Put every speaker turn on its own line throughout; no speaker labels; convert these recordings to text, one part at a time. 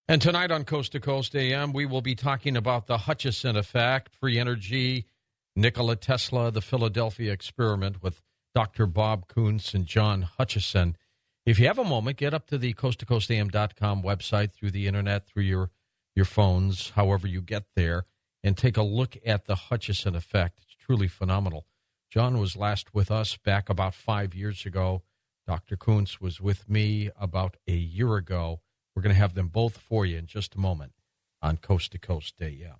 And tonight on Coast to Coast AM, we will be talking about the Hutchison effect, free energy, Nikola Tesla, the Philadelphia experiment with Dr. Bob Kuntz and John Hutchison. If you have a moment, get up to the coasttocoastam.com website through the internet, through your phones, however you get there, and take a look at the Hutchison effect. It's truly phenomenal. John was last with us back about 5 years ago. Dr. Kuntz was with me about a year ago. We're going to have them both for you in just a moment on Coast to Coast AM.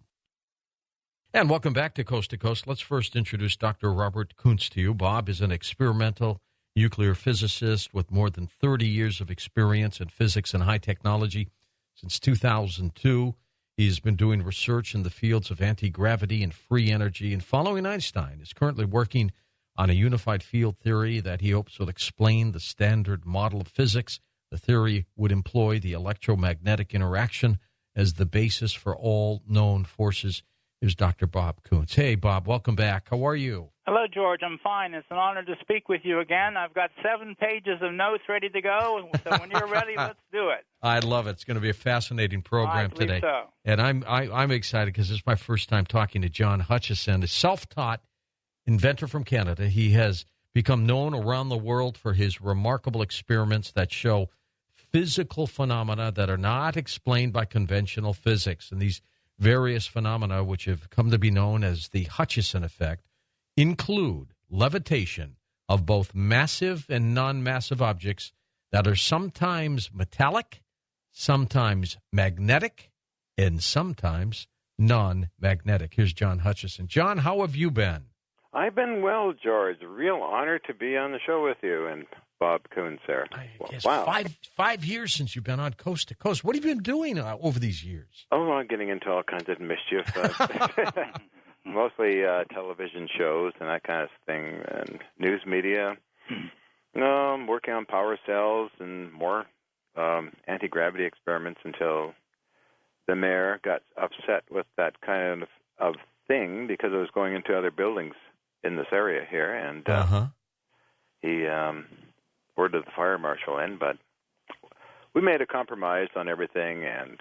And welcome back to Coast to Coast. Let's first introduce Dr. Robert Kuntz to you. Bob is an experimental nuclear physicist with more than 30 years of experience in physics and high technology. Since 2002, he's been doing research in the fields of anti-gravity and free energy. And following Einstein, is currently working on a unified field theory that he hopes will explain the standard model of physics. The theory would employ the electromagnetic interaction as the basis for all known forces. Here's Dr. Bob Kuntz. Hey, Bob, welcome back. How are you?
Hello, George. I'm fine. It's an honor to speak with you again. I've got 7 pages of notes ready to go, so when you're ready, let's do it.
I love it. It's going to be a fascinating program today.
So.
And I'm excited because this is my first time talking to John Hutchison, a self-taught inventor from Canada. He has become known around the world for his remarkable experiments that show physical phenomena that are not explained by conventional physics. And these various phenomena, which have come to be known as the Hutchison effect, include levitation of both massive and non-massive objects that are sometimes metallic, sometimes magnetic, and sometimes non-magnetic. Here's John Hutchison. John, how have you been?
I've been well, George. A real honor to be on the show with you and Bob Kuntz there.
Wow. Five years since you've been on Coast to Coast. What have you been doing over these years?
Oh, I'm getting into all kinds of mischief. Mostly television shows and that kind of thing, and news media. I'm working on power cells and more anti-gravity experiments until the mayor got upset with that kind of thing because it was going into other buildings in this area here, and he ordered the fire marshal in, but we made a compromise on everything, and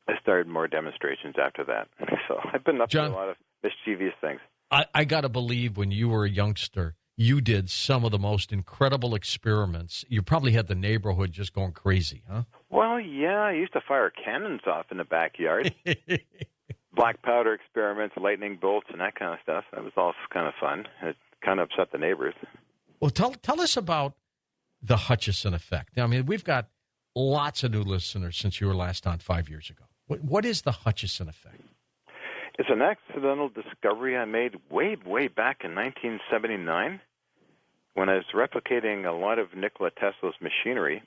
I started more demonstrations after that. So I've been up to a lot of mischievous things.
I got to believe when you were a youngster, you did some of the most incredible experiments. You probably had the neighborhood just going crazy, huh?
Well, yeah, I used to fire cannons off in the backyard. Black powder experiments, lightning bolts, and that kind of stuff. That was all kind of fun. It kind of upset the neighbors.
Well, tell us about the Hutchison effect. I mean, we've got lots of new listeners since you were last on 5 years ago. What is the Hutchison effect?
It's an accidental discovery I made way back in 1979 when I was replicating a lot of Nikola Tesla's machinery,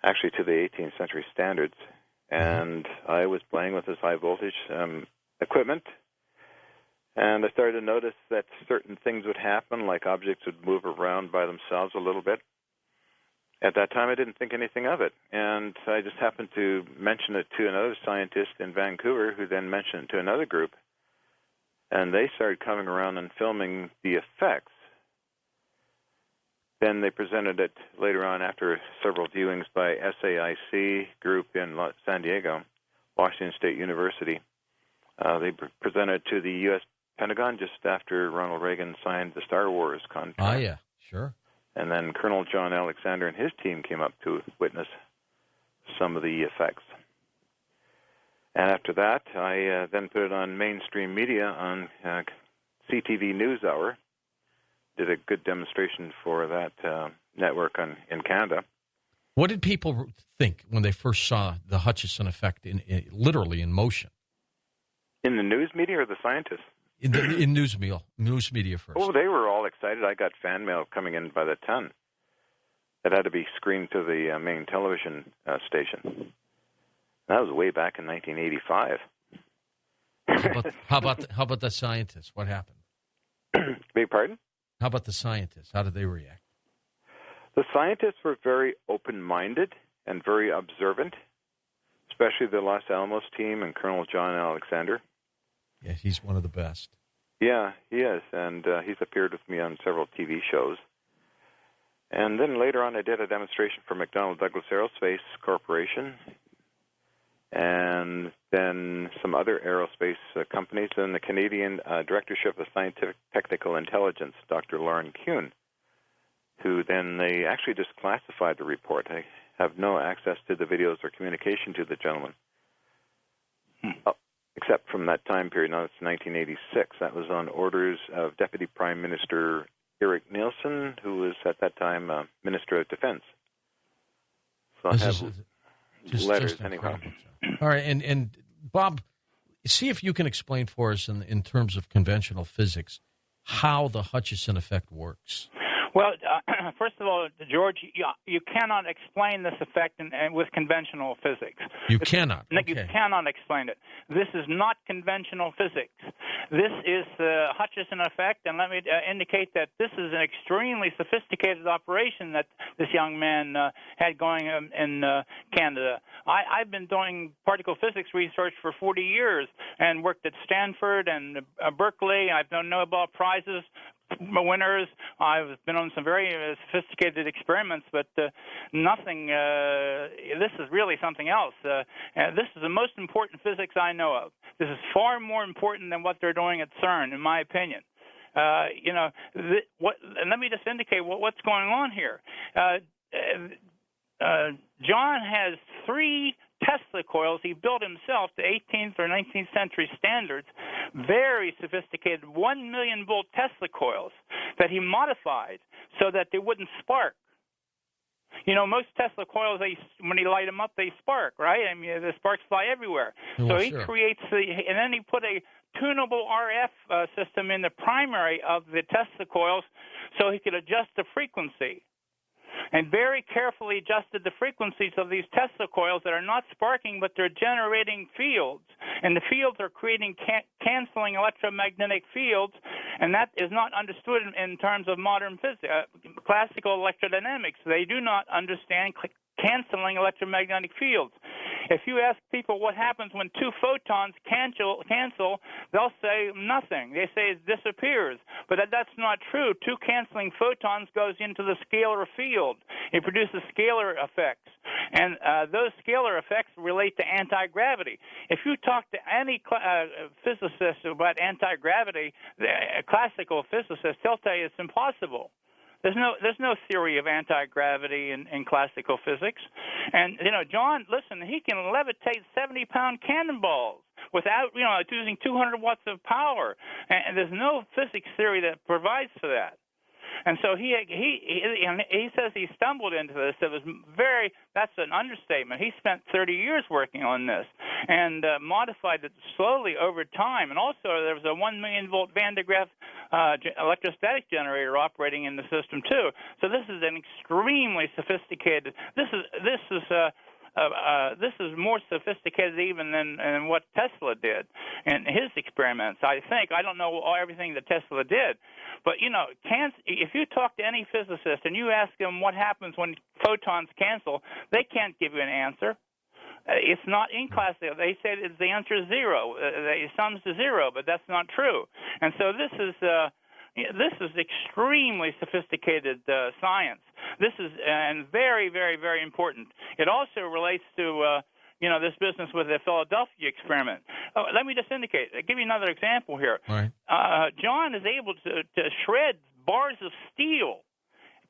actually to the 18th century standards, and I was playing with this high-voltage equipment, and I started to notice that certain things would happen, like objects would move around by themselves a little bit. At that time, I didn't think anything of it, and I just happened to mention it to another scientist in Vancouver, who then mentioned it to another group, and they started coming around and filming the effects. Then they presented it later on after several viewings by SAIC group in San Diego, Washington State University. They presented to the U.S. Pentagon just after Ronald Reagan signed the Star Wars contract.
Oh, yeah, sure.
And then Colonel John Alexander and his team came up to witness some of the effects. And after that, I then put it on mainstream media on CTV NewsHour. Did a good demonstration for that network in Canada.
What did people think when they first saw the Hutchison effect literally in motion?
In the news media or the scientists?
In news media first.
Oh, they were all excited. I got fan mail coming in by the ton. It had to be screened to the main television station. That was way back in 1985.
How about the scientists? What happened?
Beg pardon?
How about the scientists? How did they react?
The scientists were very open-minded and very observant, especially the Los Alamos team and Colonel John Alexander.
Yeah, he's one of the best.
Yeah, he is, and he's appeared with me on several TV shows. And then later on, I did a demonstration for McDonnell Douglas Aerospace Corporation and then some other aerospace companies, and the Canadian Directorship of Scientific Technical Intelligence, Dr. Lauren Kuhn, who then they actually disclassified the report. I have no access to the videos or communication to the gentleman, except from that time period. Now it's 1986. That was on orders of Deputy Prime Minister Erik Nielsen, who was at that time Minister of Defense. So I have letters anyhow.
All right, and Bob, see if you can explain for us in terms of conventional physics how the Hutchison effect works.
Well, first of all, George, you cannot explain this effect with conventional physics.
You cannot?
Okay. You cannot explain it. This is not conventional physics. This is the Hutchison effect, and let me indicate that this is an extremely sophisticated operation that this young man had going in Canada. I've been doing particle physics research for 40 years and worked at Stanford and Berkeley. I've done Nobel Prizes winners. I've been on some very sophisticated experiments, but nothing. This is really something else. This is the most important physics I know of. This is far more important than what they're doing at CERN, in my opinion. And let me just indicate what's going on here. John has 3 Tesla coils he built himself to 18th or 19th century standards, very sophisticated 1 million volt Tesla coils that he modified so that they wouldn't spark. You know, most Tesla coils, when you light them up, they spark, right? I mean, the sparks fly everywhere.
Well,
so he creates and then he put a tunable RF system in the primary of the Tesla coils so he could adjust the frequency. And very carefully adjusted the frequencies of these Tesla coils that are not sparking, but they're generating fields. And the fields are creating canceling electromagnetic fields, and that is not understood in terms of modern physics, classical electrodynamics. They do not understand canceling electromagnetic fields. If you ask people what happens when 2 photons cancel, they'll say nothing. They say it disappears. But that's not true. 2 canceling photons goes into the scalar field. It produces scalar effects. And those scalar effects relate to anti-gravity. If you talk to any physicist about anti-gravity, classical physicists, they'll tell you it's impossible. There's no theory of anti-gravity in classical physics. And, John, listen, he can levitate 70-pound cannonballs without, using 200 watts of power. And there's no physics theory that provides for that. And so he says he stumbled into this. That's an understatement. He spent 30 years working on this and modified it slowly over time. And also there was a 1 million volt Van de Graaff electrostatic generator operating in the system too. So this is an extremely sophisticated. This is more sophisticated even than what Tesla did in his experiments. I think. I don't know everything that Tesla did. But, if you talk to any physicist and you ask them what happens when photons cancel, they can't give you an answer. It's not in classical. They say the answer is 0. It sums to 0, but that's not true. And so this is extremely sophisticated science. This is and very, very, very important. It also relates to this business with the Philadelphia experiment. Let me just give you another example here.
Right.
John is able to shred bars of steel,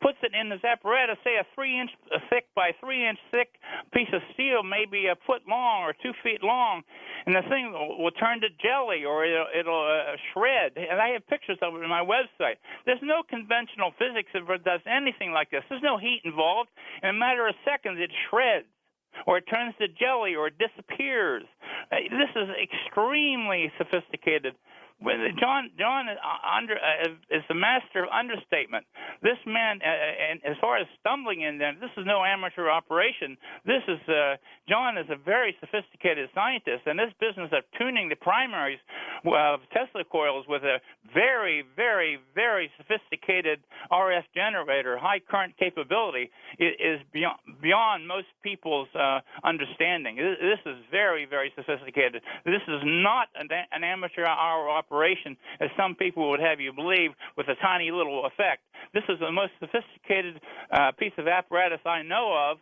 puts it in his apparatus, say a 3-inch thick by 3-inch thick piece of steel, maybe a foot long or 2 feet long, and the thing will turn to jelly or it'll shred. And I have pictures of it on my website. There's no conventional physics that does anything like this. There's no heat involved. In a matter of seconds, it shreds, or it turns to jelly, or it disappears. This is extremely sophisticated. John is the master of understatement. This man, and as far as stumbling in there, this is no amateur operation. This is John is a very sophisticated scientist, and this business of tuning the primaries of Tesla coils with a very, very, very sophisticated RF generator, high current capability, is beyond most people's understanding. This is very, very sophisticated. This is not an amateur hour operation, as some people would have you believe, with a tiny little effect. This is the most sophisticated piece of apparatus I know of,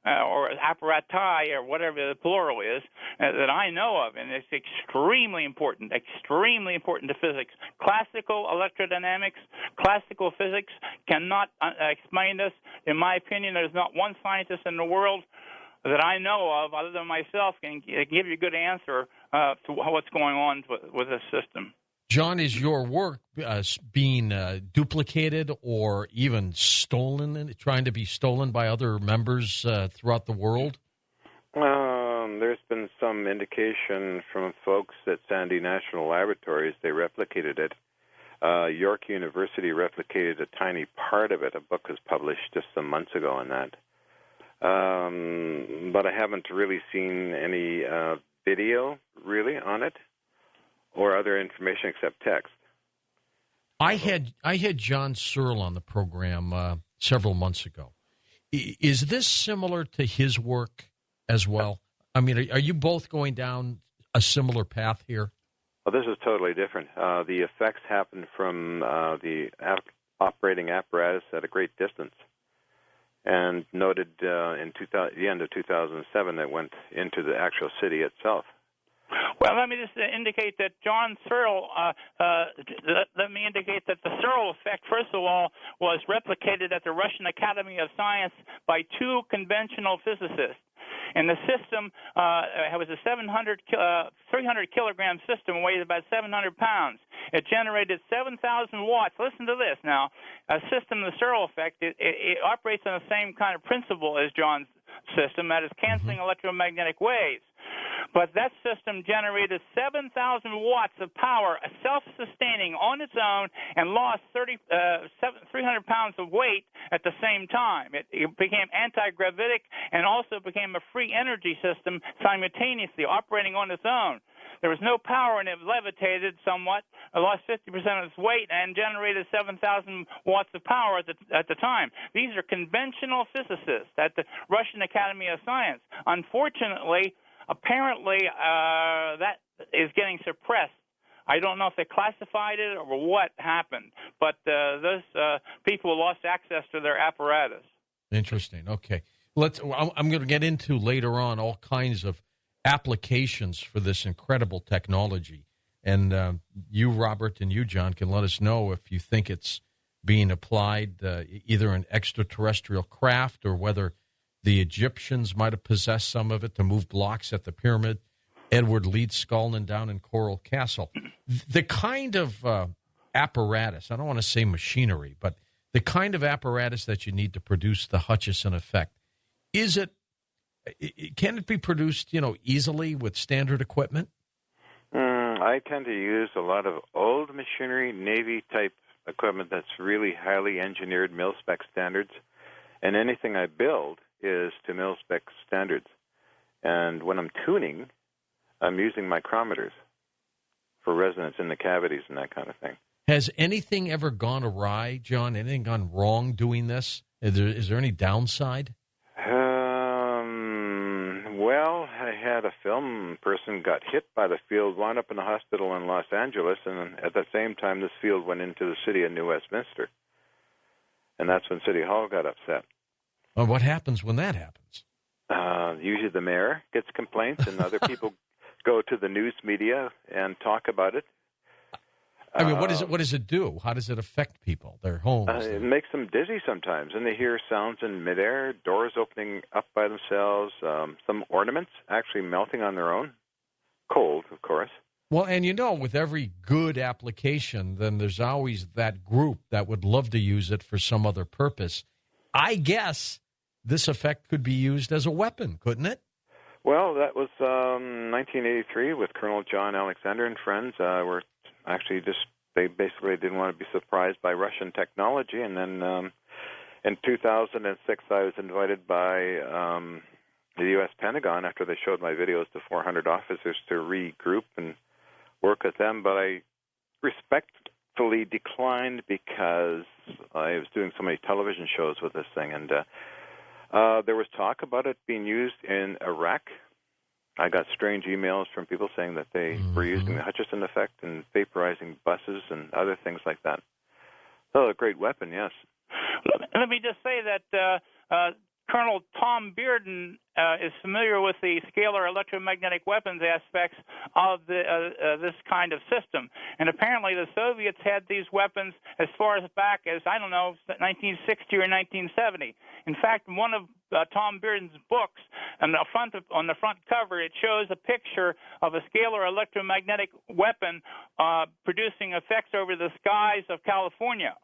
or apparati, or whatever the plural is, that I know of, and it's extremely important to physics. Classical electrodynamics, classical physics cannot explain this. In my opinion, there's not one scientist in the world that I know of, other than myself, can give you a good answer to what's going on with this system.
John, is your work being duplicated or even stolen, trying to be stolen by other members throughout the world?
There's been some indication from folks at Sandy National Laboratories. They replicated it. York University replicated a tiny part of it. A book was published just some months ago on that. But I haven't really seen any video, really, on it, or other information except text.
I had John Searle on the program several months ago. Is this similar to his work as well? I mean, are you both going down a similar path here?
Well, this is totally different. The effects happen from the operating apparatus at a great distance. And noted in the end of 2007 that went into the actual city itself.
Well, let me just indicate that John Searle, let me indicate that the Searle effect, first of all, was replicated at the Russian Academy of Science by two conventional physicists. And the system was a 300-kilogram system, weighed about 700 pounds. It generated 7,000 watts. Listen to this now. A system, the Searle effect, it operates on the same kind of principle as John's system, that is canceling electromagnetic waves. But that system generated 7,000 watts of power, self-sustaining on its own, and lost 300 pounds of weight at the same time. It became anti-gravitic and also became a free energy system simultaneously, operating on its own. There was no power, and it levitated somewhat. It lost 50% of its weight and generated 7,000 watts of power at the time. These are conventional physicists at the Russian Academy of Science. Unfortunately, apparently, that is getting suppressed. I don't know if they classified it or what happened, but those people lost access to their apparatus.
Interesting. Okay. I'm going to get into later on all kinds of applications for this incredible technology. And you, Robert, and you, John, can let us know if you think it's being applied either in extraterrestrial craft or whether the Egyptians might have possessed some of it to move blocks at the pyramid. Edward Leedskalnin down in Coral Castle. The kind of apparatus, I don't want to say machinery, but the kind of apparatus that you need to produce the Hutchison effect, can it be produced, easily with standard equipment?
I tend to use a lot of old machinery, Navy-type equipment that's really highly engineered, mil-spec standards, and anything I build is to mil-spec standards. And when I'm tuning, I'm using micrometers for resonance in the cavities and that kind of thing.
Has anything ever gone awry, John? Anything gone wrong doing this? Is there any downside?
Well, I had a film person got hit by the field, wound up in the hospital in Los Angeles, and at the same time this field went into the city of New Westminster. And that's when City Hall got upset.
Well, what happens when that happens?
Usually the mayor gets complaints, and other people go to the news media and talk about it.
I mean, what does it do? How does it affect people, their homes?
It makes them dizzy sometimes, and they hear sounds in midair, doors opening up by themselves, some ornaments actually melting on their own. Cold, of course.
Well, and with every good application, then there's always that group that would love to use it for some other purpose. I guess this effect could be used as a weapon, couldn't it?
Well, that was 1983 with Colonel John Alexander and friends. Actually they basically didn't want to be surprised by Russian technology. And then in 2006, I was invited by the U.S. Pentagon after they showed my videos to 400 officers to regroup and work with them. But I respectfully declined because I was doing so many television shows with this thing. And there was talk about it being used in Iraq. I got strange emails from people saying that they were using the Hutchison effect and vaporizing buses and other things like that. So a great weapon, yes.
Let me just say that Colonel Tom Bearden is familiar with the scalar electromagnetic weapons aspects of this kind of system. And apparently the Soviets had these weapons as far as back as, 1960 or 1970. In fact, one of Tom Bearden's books, on the front cover, it shows a picture of a scalar electromagnetic weapon producing effects over the skies of California.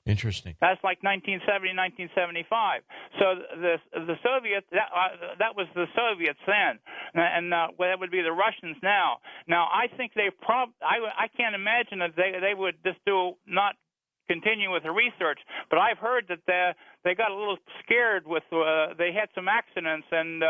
Interesting.
That's like 1970, 1975. So the Soviets, that was the Soviets then, and that would be the Russians now. Now, I think I can't imagine that they would just not continue with the research, but I've heard that they got a little scared with they had some accidents and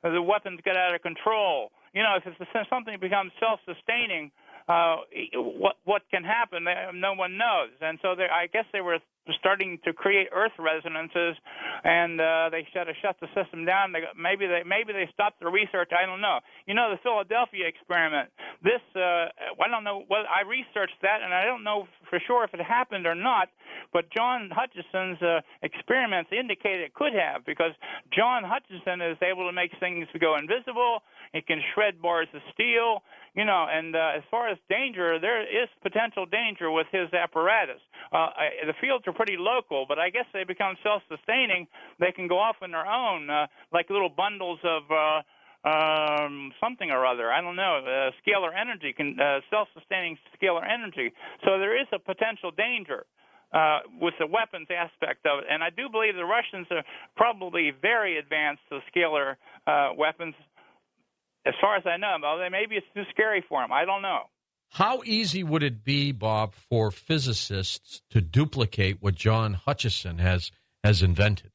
the weapons got out of control. You know, if something becomes self-sustaining, what can happen? No one knows, and so I guess they were starting to create Earth resonances, and they should have shut the system down. Maybe they stopped the research. I don't know. You know, the Philadelphia experiment. This I don't know. Well, I researched that, and I don't know for sure if it happened or not. But John Hutchison's experiments indicate it could have, because John Hutchison is able to make things go invisible. He can shred bars of steel. You know, and as far as danger, there is potential danger with his apparatus. The fields are pretty local, but I guess they become self-sustaining. They can go off on their own, like little bundles of something or other. I don't know, scalar energy, self-sustaining scalar energy. So there is a potential danger with the weapons aspect of it. And I do believe the Russians are probably very advanced to scalar weapons. As far as I know, maybe it's too scary for them. I don't know.
How easy would it be, Bob, for physicists to duplicate what John Hutchison has invented?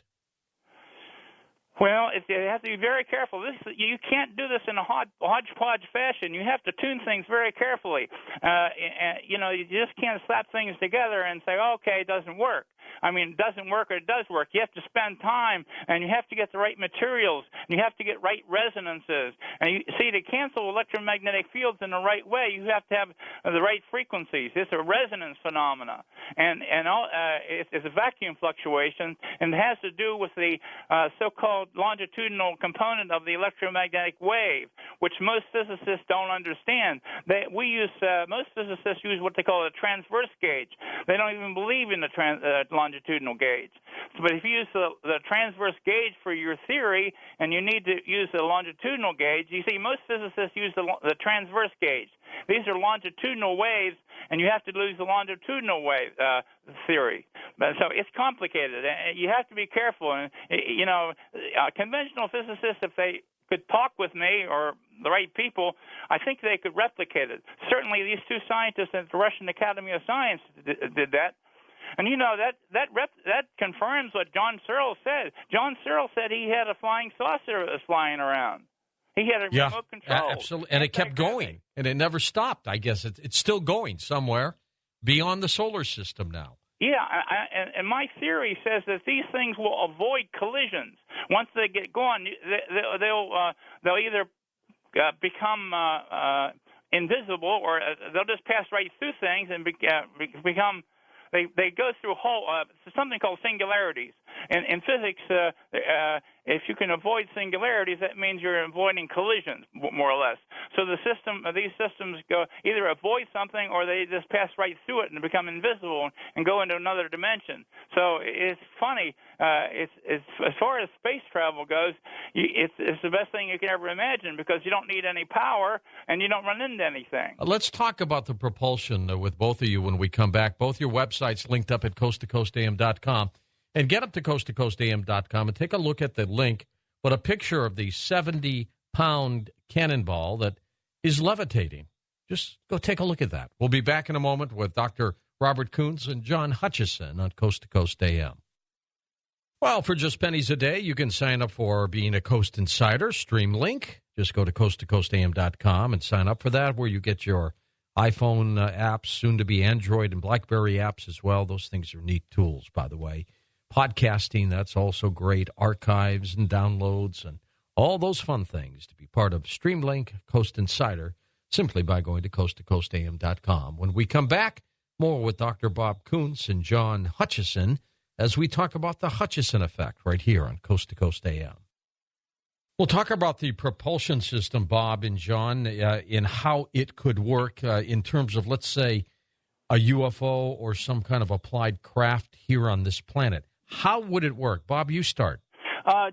Well, you have to be very careful. You can't do this in a hodgepodge fashion. You have to tune things very carefully. You know, you just can't slap things together and say, okay, it doesn't work. I mean, it doesn't work or it does work. You have to spend time, and you have to get the right materials, and you have to get right resonances. And to cancel electromagnetic fields in the right way, you have to have the right frequencies. It's a resonance phenomena, and it's a vacuum fluctuation, and it has to do with the so-called longitudinal component of the electromagnetic wave, which most physicists don't understand. Most physicists use what they call a transverse gauge. They don't even believe in the longitudinal gauge. But if you use the transverse gauge for your theory, and you need to use the longitudinal gauge, you see most physicists use the transverse gauge. These are longitudinal waves, and you have to use the longitudinal wave theory. So it's complicated. You have to be careful. And you know, conventional physicists, if they could talk with me or the right people, I think they could replicate it. Certainly, these two scientists at the Russian Academy of Science did that. And you know that confirms what John Searle said. John Searle said he had a flying saucer that was flying around. He had a remote control.
Absolutely, and it kept going, and it never stopped. I guess it's still going somewhere beyond the solar system now.
Yeah, and my theory says that these things will avoid collisions. Once they get going, they'll either become invisible, or they'll just pass right through things and become. They go through something called singularities. In physics, if you can avoid singularities, that means you're avoiding collisions, more or less. So these systems either avoid something, or they just pass right through it and become invisible and go into another dimension. So it's funny. It's as far as space travel goes, it's the best thing you can ever imagine, because you don't need any power and you don't run into anything.
Let's talk about the propulsion with both of you when we come back. Both your websites linked up at coasttocoastam.com. And get up to coasttocoastam.com and take a look at the link, but a picture of the 70-pound cannonball that is levitating. Just go take a look at that. We'll be back in a moment with Dr. Robert Coons and John Hutchison on Coast to Coast AM. Well, for just pennies a day, you can sign up for being a Coast Insider, Streamlink. Just go to coasttocoastam.com and sign up for that, where you get your iPhone apps, soon to be Android and BlackBerry apps as well. Those things are neat tools, by the way. Podcasting, that's also great. Archives and downloads and all those fun things to be part of Streamlink Coast Insider, simply by going to coasttocoastam.com. When we come back, more with Dr. Bob Coons and John Hutchison as we talk about the Hutchison effect right here on Coast to Coast AM. We'll talk about the propulsion system, Bob and John, in how it could work in terms of, let's say, a UFO or some kind of applied craft here on this planet. How would it work? Bob, you start.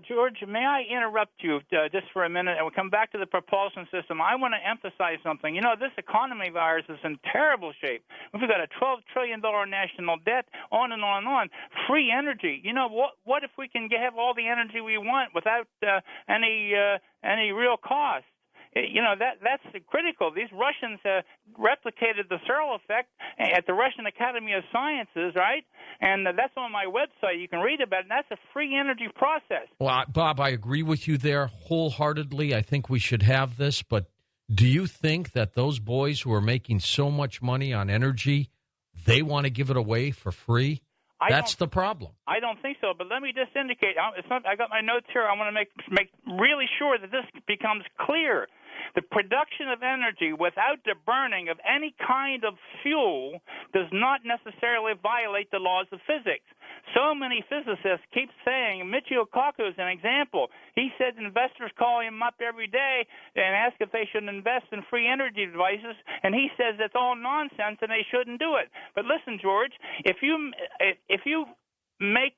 George, may I interrupt you just for a minute? And we'll come back to the propulsion system. I want to emphasize something. You know, this economy virus is in terrible shape. We've got a $12 trillion national debt, on and on and on. Free energy. You know, what if we can have all the energy we want without any real cost? You know, that's critical. These Russians replicated the Searle effect at the Russian Academy of Sciences, right? And that's on my website. You can read about it, and that's a free energy process.
Well, Bob, I agree with you there wholeheartedly. I think we should have this, but do you think that those boys who are making so much money on energy, they want to give it away for free? That's the problem.
I don't think so, but let me just indicate. I got my notes here. I want to make really sure that this becomes clear. The production of energy without the burning of any kind of fuel does not necessarily violate the laws of physics. So many physicists keep saying, Michio Kaku is an example. He said investors call him up every day and ask if they should invest in free energy devices, and he says it's all nonsense and they shouldn't do it. But listen, George, if you make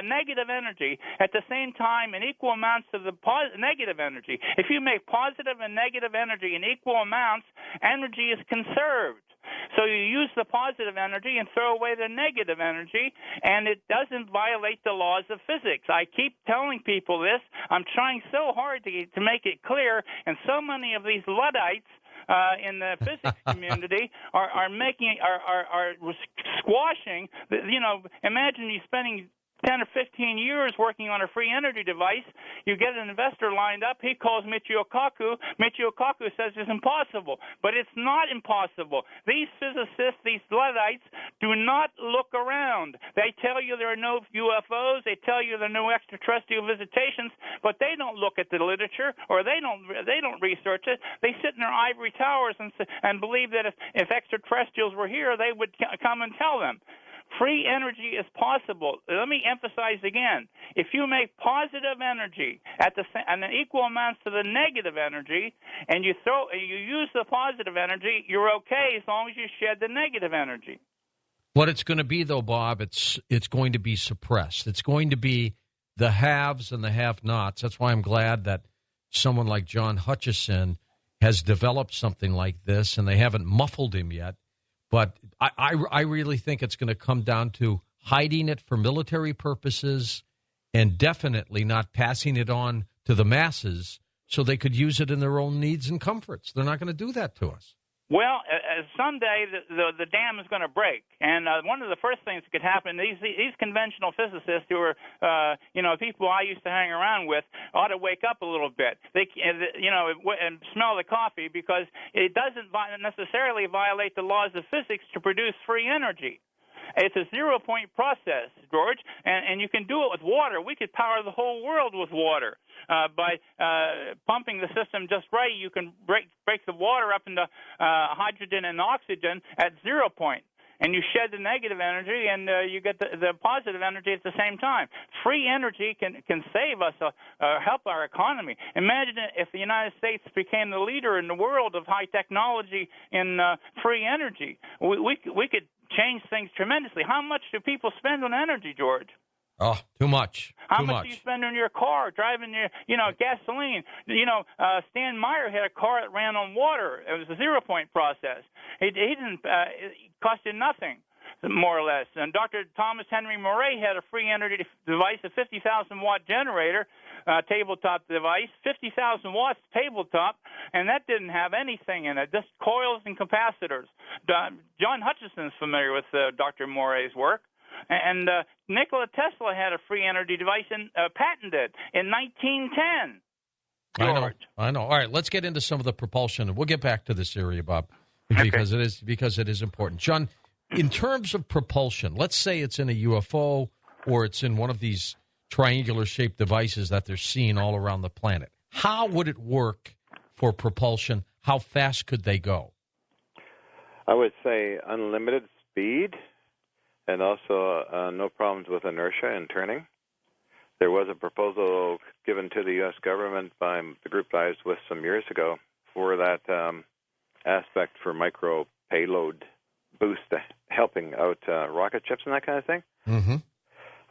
negative energy at the same time in equal amounts to the negative energy, if you make positive and negative energy in equal amounts, energy is conserved. So you use the positive energy and throw away the negative energy, and it doesn't violate the laws of physics. I keep telling people this. I'm trying so hard to make it clear, and so many of these Luddites in the physics community are squashing. You know, imagine you spending 10 or 15 years working on a free energy device. You get an investor lined up. He calls Michio Kaku. Michio Kaku says it's impossible. But it's not impossible. These physicists, these Luddites, do not look around. They tell you there are no UFOs. They tell you there are no extraterrestrial visitations. But they don't look at the literature, or they don't research it. They sit in their ivory towers and believe that if extraterrestrials were here, they would come and tell them. Free energy is possible. Let me emphasize again. If you make positive energy at an equal amounts to the negative energy, and you use the positive energy, you're okay as long as you shed the negative energy.
What it's going to be, though, Bob, it's going to be suppressed. It's going to be the haves and the have-nots. That's why I'm glad that someone like John Hutchison has developed something like this, and they haven't muffled him yet. But I really think it's going to come down to hiding it for military purposes and definitely not passing it on to the masses so they could use it in their own needs and comforts. They're not going to do that to us.
Well, someday the dam is going to break, and one of the first things that could happen, these conventional physicists who are, people I used to hang around with, ought to wake up a little bit. They, and smell the coffee, because it doesn't necessarily violate the laws of physics to produce free energy. It's a 0-point process, George, and you can do it with water. We could power the whole world with water. By pumping the system just right, you can break the water up into hydrogen and oxygen at 0 point. And you shed the negative energy, and you get the positive energy at the same time. Free energy can save us, help our economy. Imagine if the United States became the leader in the world of high technology in free energy. We could change things tremendously. How much do people spend on energy, George?
Oh, too much.
How much do you spend on your car, driving your, gasoline? Stan Meyer had a car that ran on water. It was a 0-point process. He didn't. It cost you nothing, more or less. And Dr. Thomas Henry Moray had a free energy device, a 50,000-watt generator, tabletop device, 50,000 watts tabletop, and that didn't have anything in it, just coils and capacitors. John Hutchison's familiar with Dr. Moray's work. And Nikola Tesla had a free energy device and patented in 1910. George.
I know. All right, let's get into some of the propulsion. We'll get back to this area, Bob, because it is important. John, in terms of propulsion, let's say it's in a UFO or it's in one of these triangular-shaped devices that they're seeing all around the planet. How would it work for propulsion? How fast could they go?
I would say unlimited speed. and also no problems with inertia and turning. There was a proposal given to the U.S. government by the group I was with some years ago for that aspect for micro payload boost, helping out rocket ships and that kind of thing.
Mm-hmm.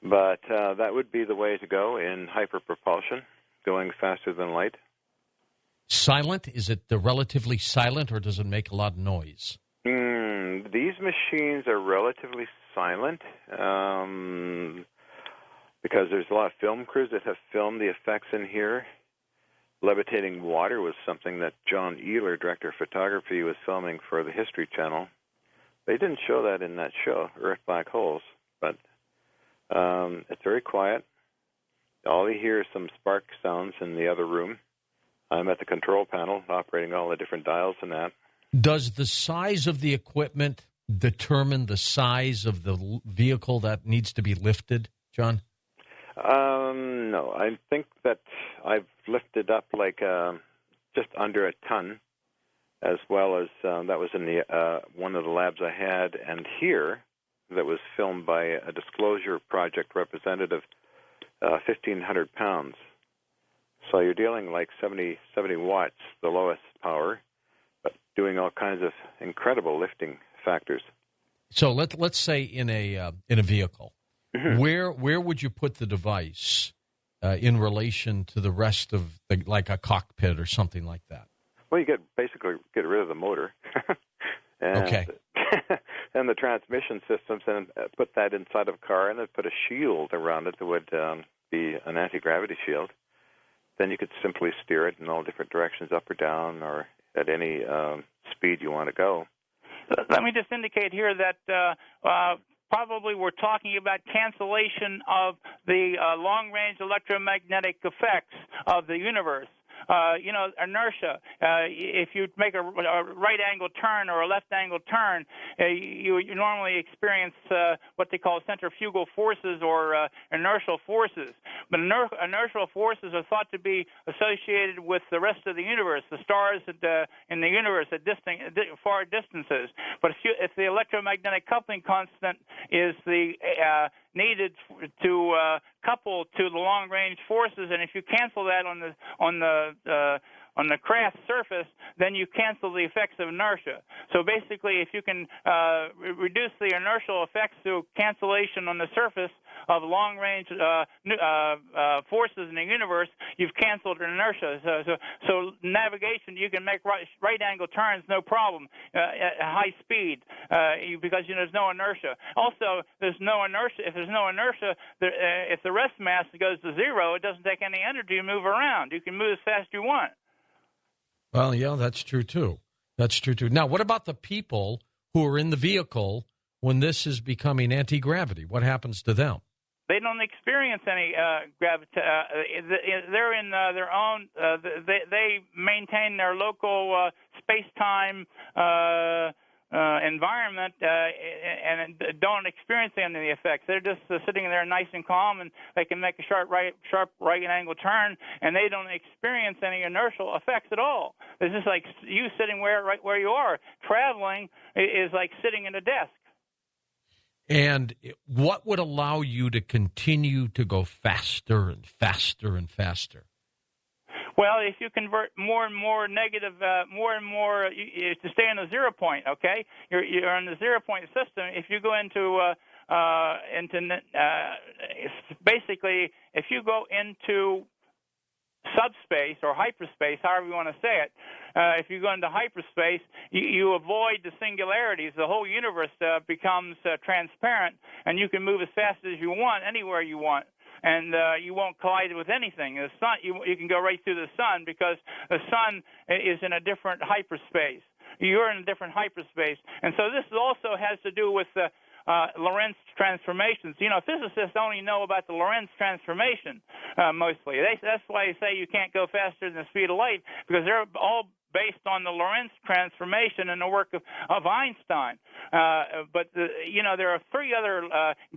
But that would be the way to go in hyperpropulsion, going faster than light.
Silent? Is it relatively silent, or does it make a lot of noise?
These machines are relatively silent because there's a lot of film crews that have filmed the effects in here. Levitating water was something that John Ealer, director of photography, was filming for the History Channel. They didn't show that in that show, Earth Black Holes, but it's very quiet. All you hear is some spark sounds in the other room. I'm at the control panel operating all the different dials and that.
Does the size of the equipment determine the size of the vehicle that needs to be lifted, John?
No. I think that I've lifted up like just under a ton, as well as that was in the one of the labs I had, and here that was filmed by a Disclosure Project representative, 1,500 pounds. So you're dealing like 70 watts, the lowest power, but doing all kinds of incredible lifting factors.
So let's say in a vehicle,
mm-hmm.
where would you put the device in relation to the rest of like a cockpit or something like that?
Well, you basically get rid of the motor, and,
okay,
and the transmission systems, and put that inside of a car, and then put a shield around it that would be an anti-gravity shield. Then you could simply steer it in all different directions, up or down, or at any speed you want to go.
Let me just indicate here that probably we're talking about cancellation of the long-range electromagnetic effects of the universe. Inertia. If you make a right-angle turn or a left-angle turn, you normally experience what they call centrifugal forces or inertial forces. But inertial forces are thought to be associated with the rest of the universe, the stars in the universe at far distances. But if the electromagnetic coupling constant is needed to couple to the long-range forces, and if you cancel that on the craft surface, then you cancel the effects of inertia. So basically, if you can reduce the inertial effects through cancellation on the surface of long-range forces in the universe, you've canceled inertia. So navigation, you can make right-angle turns no problem at high speed because there's no inertia. Also, there's no inertia. If there's no inertia, if the rest mass goes to zero, it doesn't take any energy to move around. You can move as fast as you want.
Well, yeah, that's true too. Now, what about the people who are in the vehicle when this is becoming anti-gravity? What happens to them?
They don't experience any gravity. They're in their own. They maintain their local space-time environment and don't experience any of the effects. They're just sitting there nice and calm, and they can make a sharp right angle turn, and they don't experience any inertial effects at all. It's just like you sitting right where you are. Traveling is like sitting at a desk.
And what would allow you to continue to go faster and faster and faster?
Well, if you convert more and more negative, more and more to stay in the 0 point, okay? You're in the 0 point system. If you go basically, if you go into subspace or hyperspace, however you want to say it, if you go into hyperspace, you avoid the singularities. The whole universe becomes transparent, and you can move as fast as you want, anywhere you want. And you won't collide with anything. The sun, you can go right through the sun because the sun is in a different hyperspace. You're in a different hyperspace. And so this also has to do with Lorentz transformations. Physicists only know about the Lorentz transformation mostly. That's why they say you can't go faster than the speed of light, because they're all based on the Lorentz transformation and the work of Einstein. But there are three other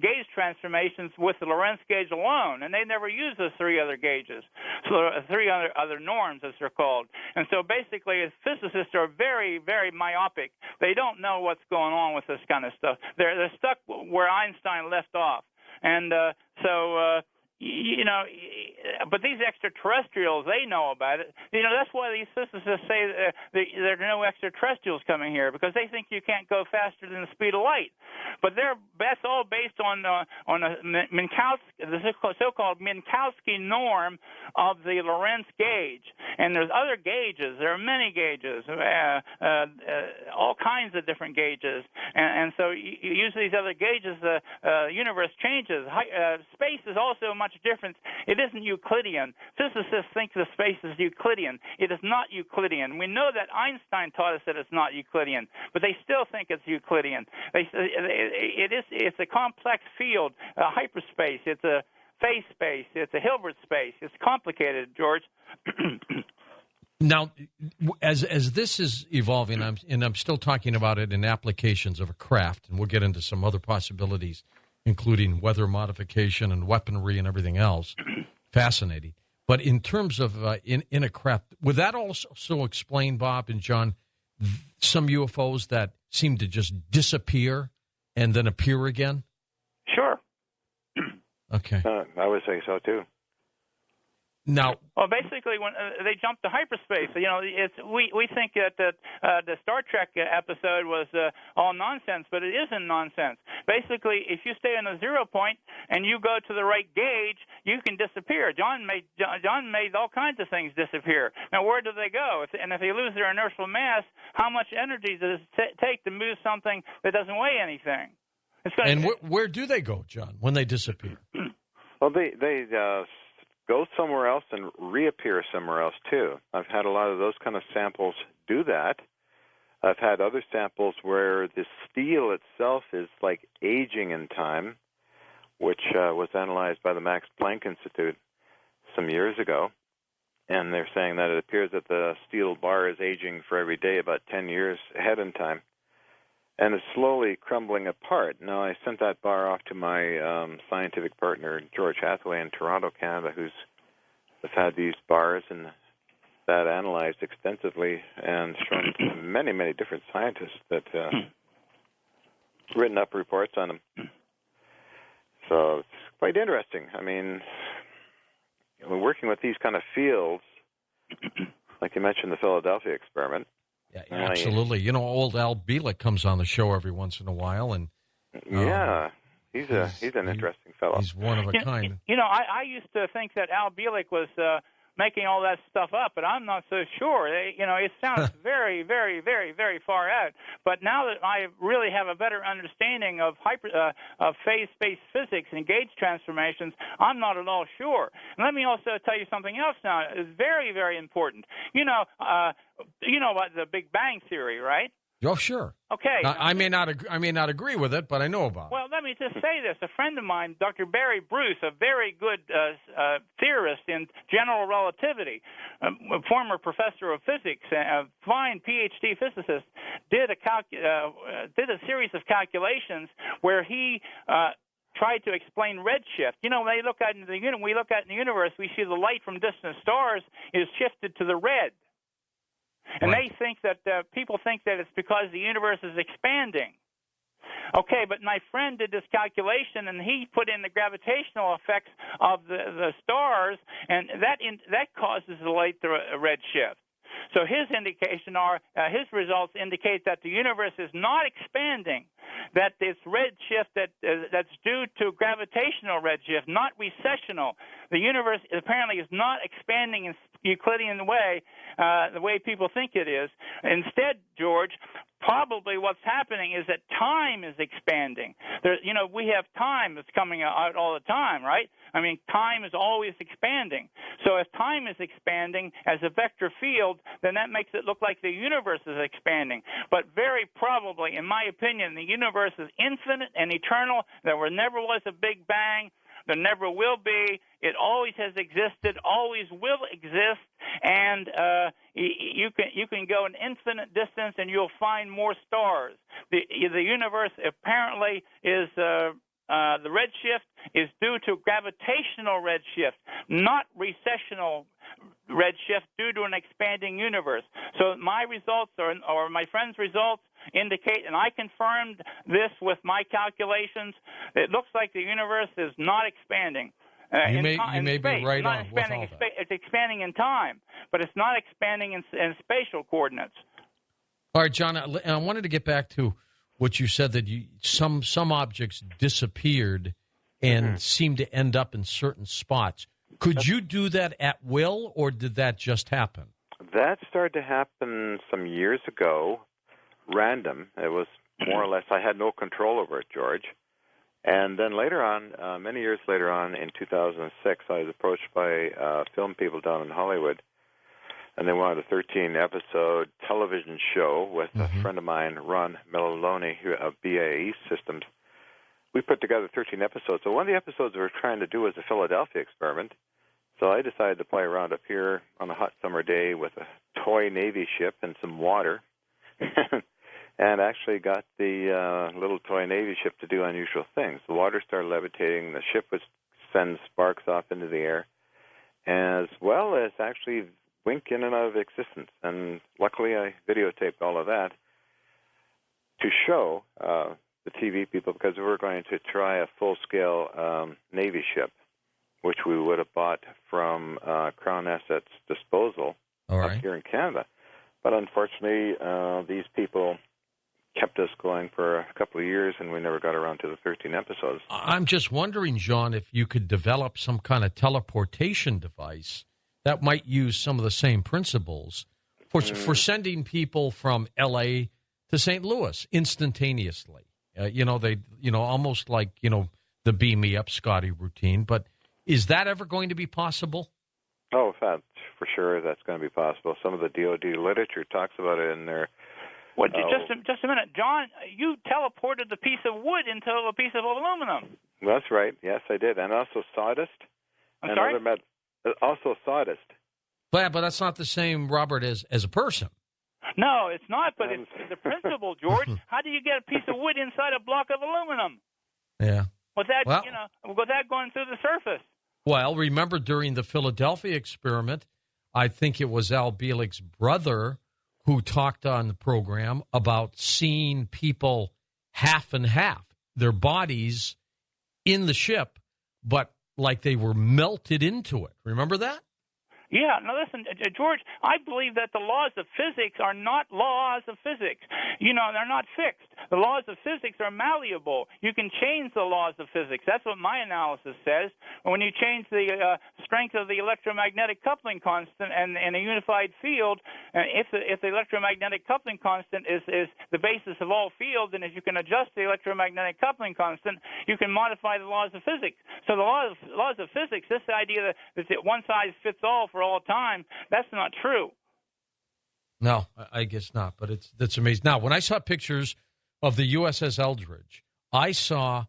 gauge transformations with the Lorentz gauge alone, and they never use those three other gauges, so three other norms, as they're called. And so basically, physicists are very, very myopic. They don't know what's going on with this kind of stuff. They're stuck where Einstein left off. And but these extraterrestrials, they know about it. That's why these physicists say there are no extraterrestrials coming here, because they think you can't go faster than the speed of light. But that's all based on a Minkowski, the so-called Minkowski norm of the Lorentz gauge. And there's other gauges. There are many gauges, all kinds of different gauges. And so you use these other gauges, the universe changes. Space is also much different. It isn't Euclidean. Physicists think the space is Euclidean. It is not Euclidean. We know that Einstein taught us that it's not Euclidean, but they still think it's Euclidean. It's a complex field, a hyperspace. It's a phase space. It's a Hilbert space. It's complicated, George.
Now, as this is evolving, I'm still talking about it in applications of a craft, and we'll get into some other possibilities, including weather modification and weaponry and everything else. Fascinating. But in terms of in a craft, would that also explain, Bob and John, some UFOs that seem to just disappear and then appear again?
Sure.
Okay.
I would say so, too.
Now,
well, basically, when they jump to hyperspace, we think that the Star Trek episode was all nonsense, but it isn't nonsense. Basically, if you stay in a 0 point and you go to the right gauge, you can disappear. John made all kinds of things disappear. Now, where do they go? If they lose their inertial mass, how much energy does it take to move something that doesn't weigh anything?
Where do they go, John, when they disappear?
Well, they go somewhere else and reappear somewhere else, too. I've had a lot of those kind of samples do that. I've had other samples where the steel itself is like aging in time, which was analyzed by the Max Planck Institute some years ago. And they're saying that it appears that the steel bar is aging for every day about 10 years ahead in time, and is slowly crumbling apart. Now, I sent that bar off to my scientific partner, George Hathaway, in Toronto, Canada, who's had these bars and that analyzed extensively and shown to many, many different scientists that written up reports on them. So it's quite interesting. I mean, working with these kind of fields, like you mentioned, the Philadelphia experiment.
Yeah, absolutely. Old Al Bielek comes on the show every once in a while, and
he's an interesting fellow.
He's one of a kind.
I used to think that Al Bielek was making all that stuff up, but I'm not so sure. It sounds very, very, very, very far out. But now that I really have a better understanding of phase space physics and gauge transformations, I'm not at all sure. And let me also tell you something else now. It's very, very important. You know about the Big Bang Theory, right?
Oh, sure.
Okay.
I may not agree with it, but I know about it.
Well, let me just say this. A friend of mine, Dr. Barry Bruce, a very good theorist in general relativity, a former professor of physics, a fine PhD physicist, did a series of calculations where he tried to explain redshift. When we look out in the universe, we see the light from distant stars is shifted to the red. And
right.
They think that people think that it's because the universe is expanding. Okay, but my friend did this calculation, and he put in the gravitational effects of the stars, and that causes the light to redshift. So his results indicate that the universe is not expanding, that it's redshift that's due to gravitational redshift, not recessional. The universe apparently is not expanding in Euclidean way, the way people think it is. Instead, George, probably what's happening is that time is expanding. We have time that's coming out all the time, right? I mean, time is always expanding. So if time is expanding as a vector field, then that makes it look like the universe is expanding. But very probably, in my opinion, the universe is infinite and eternal. There never was a Big Bang. There never will be. It always has existed, always will exist, and you can go an infinite distance and you'll find more stars. The universe apparently is the redshift is due to gravitational redshift, not recessional redshift due to an expanding universe. So my results or my friend's results indicate, and I confirmed this with my calculations, it looks like the universe is not expanding.
You may be right on with all that.
It's expanding in time, but it's not expanding in spatial coordinates.
All right, John, I wanted to get back to what you said, that some objects disappeared and seemed to end up in certain spots. Could you do that at will, or did that just happen?
That started to happen some years ago, random. It was more or less, I had no control over it, George. And then later on, many years later on, in 2006, I was approached by film people down in Hollywood, and they wanted a 13-episode television show with a friend of mine, Ron Meliloni, of BAE Systems. We put together 13 episodes. So one of the episodes we were trying to do was the Philadelphia experiment. So I decided to play around up here on a hot summer day with a toy Navy ship and some water, and actually got the little toy Navy ship to do unusual things. The water started levitating. The ship would send sparks off into the air, as well as actually wink in and out of existence. And luckily I videotaped all of that to show the TV people, because we were going to try a full-scale Navy ship, which we would have bought from Crown Assets Disposal up here in Canada. But unfortunately, these people kept us going for a couple of years, and we never got around to the 13 episodes.
I'm just wondering, John, if you could develop some kind of teleportation device that might use some of the same principles for sending people from L.A. to St. Louis instantaneously. Almost like, the Beam Me Up Scotty routine. But is that ever going to be possible?
Oh, for sure that's going to be possible. Some of the DoD literature talks about it in there.
Well, just a minute. John, you teleported the piece of wood into a piece of aluminum.
That's right. Yes, I did. And also sawdust.
I'm sorry?
Also sawdust.
But that's not the same, Robert, as a person.
No, it's not, but it's the principle, George. How do you get a piece of wood inside a block of aluminum?
Yeah.
Without going through the surface.
Well, remember during the Philadelphia experiment, I think it was Al Bielik's brother who talked on the program about seeing people half and half, their bodies in the ship, but like they were melted into it. Remember that?
Yeah. Now, listen, George, I believe that the laws of physics are not laws of physics. They're not fixed. The laws of physics are malleable. You can change the laws of physics. That's what my analysis says. When you change the strength of the electromagnetic coupling constant and in a unified field, if the electromagnetic coupling constant is the basis of all fields, and if you can adjust the electromagnetic coupling constant, you can modify the laws of physics. So the laws of physics, this idea that one size fits all for all time, that's not true.
No, I guess not, but that's amazing. Now, when I saw pictures of the USS Eldridge, I saw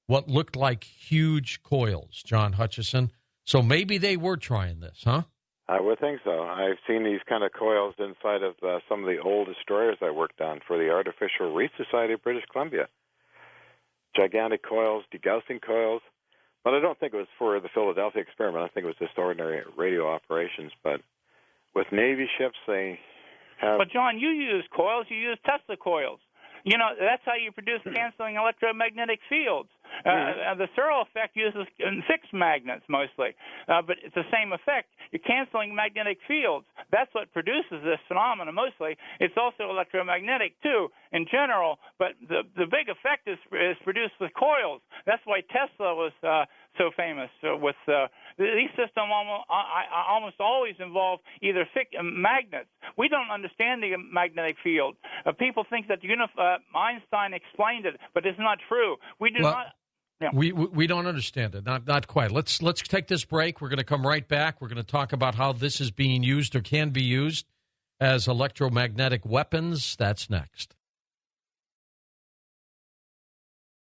what looked like huge coils, John Hutchison. So maybe they were trying this, huh?
I would think so. I've seen these kind of coils inside of some of the old destroyers I worked on for the Artificial Reef Society of British Columbia. Gigantic coils, degaussing coils. But I don't think it was for the Philadelphia experiment. I think it was just ordinary radio operations. But with Navy ships, they have...
But, John, you use coils. You use Tesla coils. That's how you produce canceling electromagnetic fields. The Searle effect uses fixed magnets mostly, but it's the same effect. You're canceling magnetic fields. That's what produces this phenomenon mostly. It's also electromagnetic, too, in general, but the big effect is produced with coils. That's why Tesla was so famous with these systems almost always involve either magnets. We don't understand the magnetic field. People think that Einstein explained it, but it's not true. We do not. Yeah.
We don't understand it. Not quite. Let's take this break. We're going to come right back. We're going to talk about how this is being used or can be used as electromagnetic weapons. That's next.